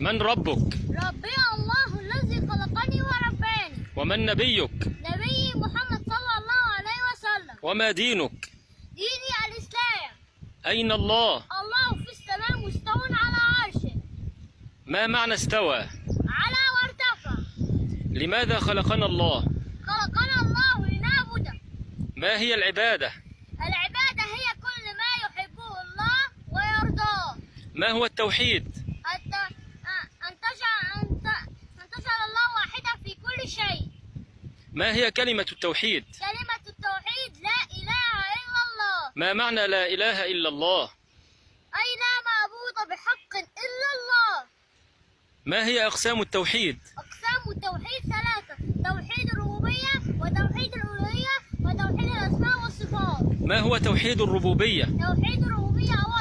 من ربك؟ ربي الله الذي خلقني ورباني. ومن نبيك؟ نبي محمد صلى الله عليه وسلم. وما دينك؟ ديني الإسلام. أين الله؟ الله في السماء مستوى على عرشه. ما معنى استوى؟ على وارتفع. لماذا خلقنا الله؟ خلقنا الله لنعبده. ما هي العبادة؟ العبادة هي كل ما يحبه الله ويرضاه. ما هو التوحيد؟ أن تجعل الله واحدا في كل شيء. ما هي كلمة التوحيد؟ كلمة التوحيد لا إله إلا الله. ما معنى لا إله إلا الله؟ أي لا معبود بحق إلا الله. ما هي أقسام التوحيد؟ أقسام التوحيد ثلاثة: توحيد الربوبية وتوحيد الألوهية وتوحيد الأسماء والصفات. ما هو توحيد الربوبية؟ توحيد الربوبية هو